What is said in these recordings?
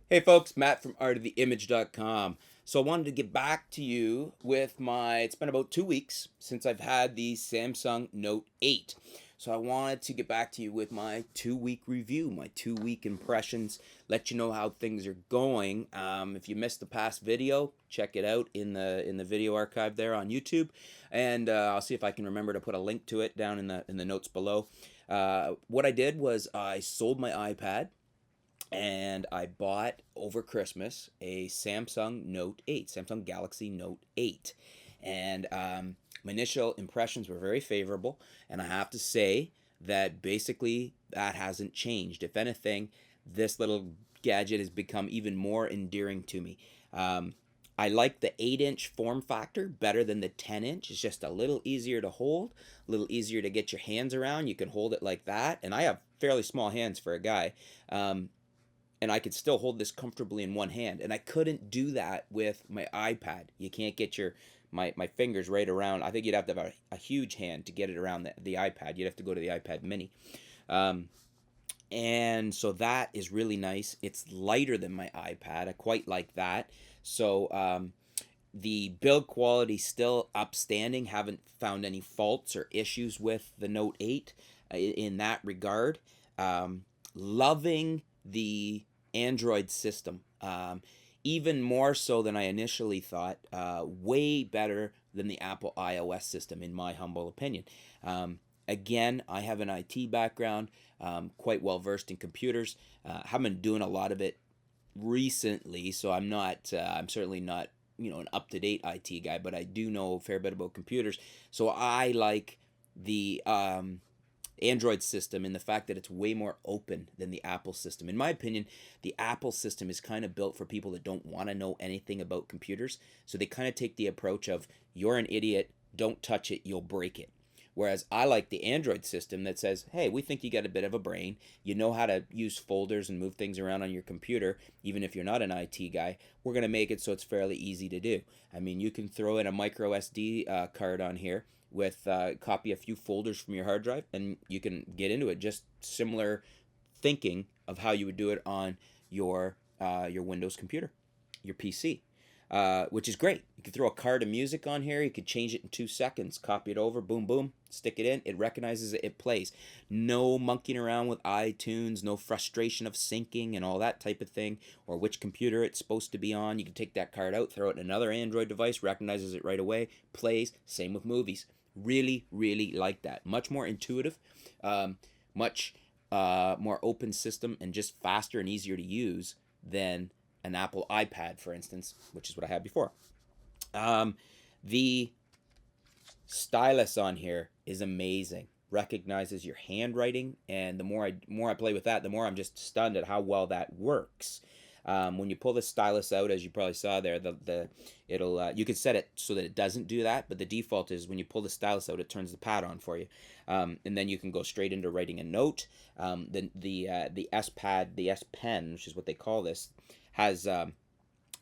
Hey folks, Matt from artoftheimage.com. So I wanted to get back to you with it's been about 2 weeks since I've had the Samsung Note 8. So I wanted to get back to you with my 2 week review, my 2 week impressions, let you know how things are going. If you missed the past video, check it out in the video archive there on YouTube, and I'll see if I can remember to put a link to it down in the notes below. What I did was I sold my iPad and I bought over Christmas a Samsung Note 8, Samsung Galaxy Note 8. And my initial impressions were very favorable, and I have to say that basically that hasn't changed. If anything, this little gadget has become even more endearing to me. Um, I like the 8-inch form factor better than the 10-inch. It's just a little easier to hold, a little easier to get your hands around. You can hold it like that, and I have fairly small hands for a guy. And I could still hold this comfortably in one hand. And I couldn't do that with my iPad. You can't get my fingers right around. I think you'd have to have a huge hand to get it around the iPad. You'd have to go to the iPad Mini. Um, and so that is really nice. It's lighter than my iPad. I quite like that. So the build quality still upstanding. Haven't found any faults or issues with the Note 8 in that regard. Um, Loving the Android system, even more so than I initially thought. Way better than the Apple iOS system, in my humble opinion. Again, I have an IT background, quite well versed in computers. Haven't been doing a lot of it recently, so I'm not. I'm certainly not, an up to date IT guy, but I do know a fair bit about computers. So I like the Android system in the fact that it's way more open than the Apple system. In my opinion, the Apple system is kind of built for people that don't want to know anything about computers. So they kind of take the approach of, you're an idiot, don't touch it, you'll break it. Whereas I like the Android system that says, hey, we think you got a bit of a brain. You know how to use folders and move things around on your computer, even if you're not an IT guy. We're going to make it so it's fairly easy to do. I mean, you can throw in a micro SD card on here with copy a few folders from your hard drive, and you can get into it. Just similar thinking of how you would do it on your Windows computer, your PC, which is great. You can throw a card of music on here. You could change it in 2 seconds, copy it over, boom, boom, stick it in. It recognizes it, it plays. No monkeying around with iTunes, no frustration of syncing and all that type of thing, or which computer it's supposed to be on. You can take that card out, throw it in another Android device, recognizes it right away, plays. Same with movies. Really, really like that. Much more intuitive, much more open system, and just faster and easier to use than an Apple iPad, for instance, which is what I had before. The stylus on here is amazing. Recognizes your handwriting, and the more I play with that, the more I'm just stunned at how well that works. When you pull the stylus out, as you probably saw there, the it'll you could set it so that it doesn't do that, but the default is when you pull the stylus out, it turns the pad on for you, and then you can go straight into writing a note. The S Pad, the S Pen, which is what they call this, has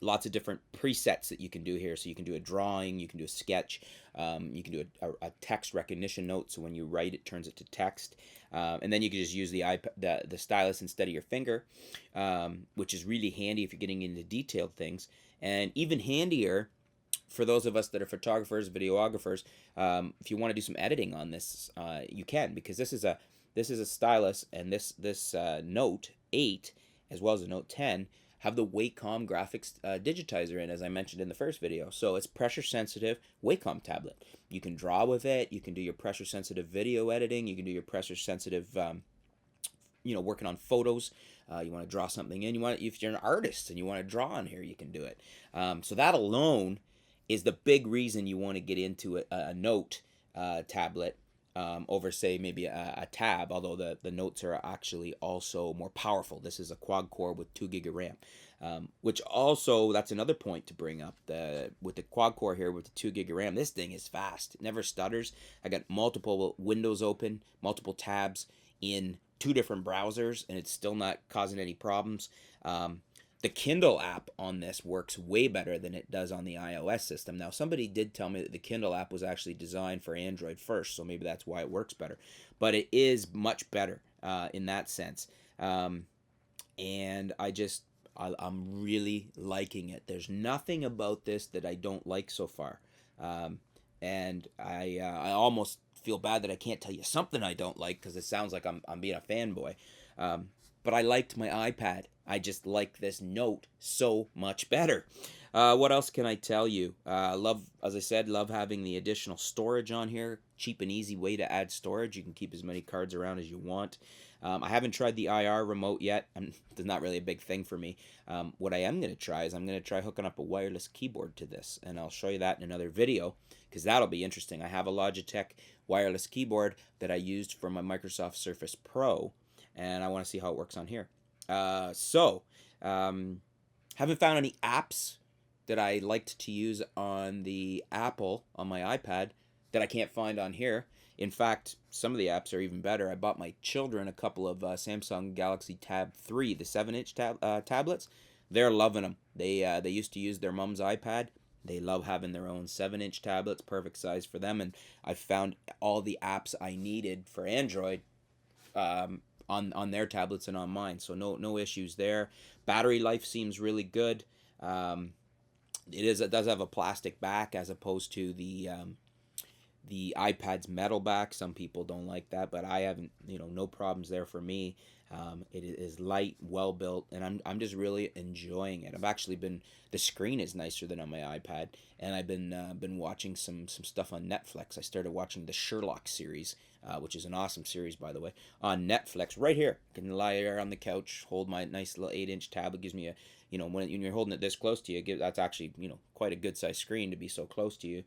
lots of different presets that you can do here. So you can do a drawing, you can do a sketch, you can do a text recognition note. So when you write, it turns it to text, and then you can just use the iPad, the stylus instead of your finger, which is really handy if you're getting into detailed things, and even handier for those of us that are photographers, videographers. If you want to do some editing on this, you can, because this is a stylus, and this Note 8 as well as the Note 10 have the Wacom graphics digitizer in, as I mentioned in the first video. So it's pressure sensitive Wacom tablet. You can draw with it. You can do your pressure sensitive video editing. You can do your pressure sensitive, working on photos. You want to draw something in. If you're an artist and you want to draw on here, you can do it. So that alone is the big reason you want to get into a Note tablet over, say, maybe a tab, although the notes are actually also more powerful. This is a quad core with 2 gig of RAM, which also, that's another point to bring up. With the quad core here with the 2 gig of RAM, this thing is fast. It never stutters. I got multiple windows open, multiple tabs in 2 different browsers, and it's still not causing any problems. The Kindle app on this works way better than it does on the iOS system. Now, somebody did tell me that the Kindle app was actually designed for Android first, so maybe that's why it works better. But it is much better in that sense. And I'm really liking it. There's nothing about this that I don't like so far. Um, and I almost feel bad that I can't tell you something I don't like because it sounds like I'm being a fanboy. Um, but I liked my iPad. I just like this Note so much better. What else can I tell you? Love, as I said, love having the additional storage on here. Cheap and easy way to add storage. You can keep as many cards around as you want. I haven't tried the IR remote yet. It's not really a big thing for me. What I am going to try is I'm going to try hooking up a wireless keyboard to this, and I'll show you that in another video because that'll be interesting. I have a Logitech wireless keyboard that I used for my Microsoft Surface Pro, and I want to see how it works on here. Haven't found any apps that I liked to use on the Apple on my iPad that I can't find on here. In fact, some of the apps are even better. I bought my children a couple of Samsung Galaxy Tab 3, the 7-inch tablets. They're loving them. They used to use their mom's iPad. They love having their own 7-inch tablets, perfect size for them. And I found all the apps I needed for Android on their tablets and on mine. So no issues there. Battery life seems really good. It does have a plastic back as opposed to the iPad's metal back. Some people don't like that, but I haven't, no problems there for me. It is light, well built, and I'm just really enjoying it. The screen is nicer than on my iPad, and I've been watching some stuff on Netflix. I started watching the Sherlock series, which is an awesome series, by the way, on Netflix. Right here, I can lie here on the couch, hold my nice little 8-inch tablet. Gives me a, when you're holding it this close to you, that's actually quite a good size screen to be so close to you.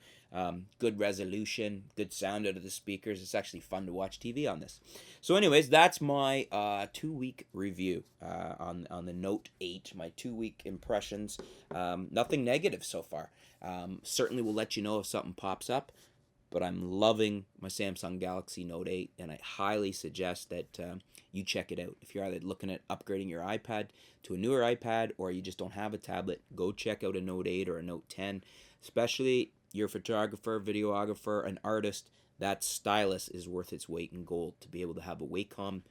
Good resolution, good sound out of the speakers. It's actually fun to watch TV on this. So anyways, that's my 2-week review on the Note 8, my 2-week impressions. Nothing negative so far. Certainly will let you know if something pops up, but I'm loving my Samsung Galaxy Note 8, and I highly suggest that you check it out. If you're either looking at upgrading your iPad to a newer iPad or you just don't have a tablet, go check out a Note 8 or a Note 10. Especially you're a photographer, videographer, an artist, that stylus is worth its weight in gold to be able to have a Wacom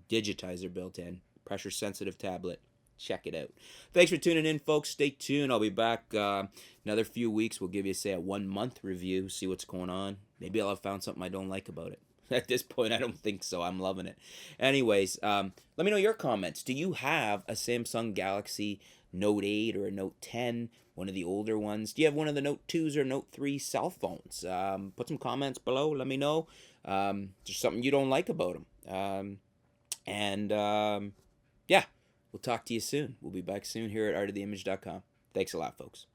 digitizer built in, pressure sensitive tablet. Check it out. Thanks for tuning in, folks. Stay tuned. I'll be back another few weeks. We'll give you, say, a 1-month review, see what's going on. Maybe I'll have found something I don't like about it. At this point, I don't think so. I'm loving it. Anyways, let me know your comments. Do you have a Samsung Galaxy Note 8 or a Note 10, one of the older ones? Do you have one of the Note 2s or Note 3 cell phones? Put some comments below. Let me know. There's something you don't like about them. Yeah. We'll talk to you soon. We'll be back soon here at artoftheimage.com. Thanks a lot, folks.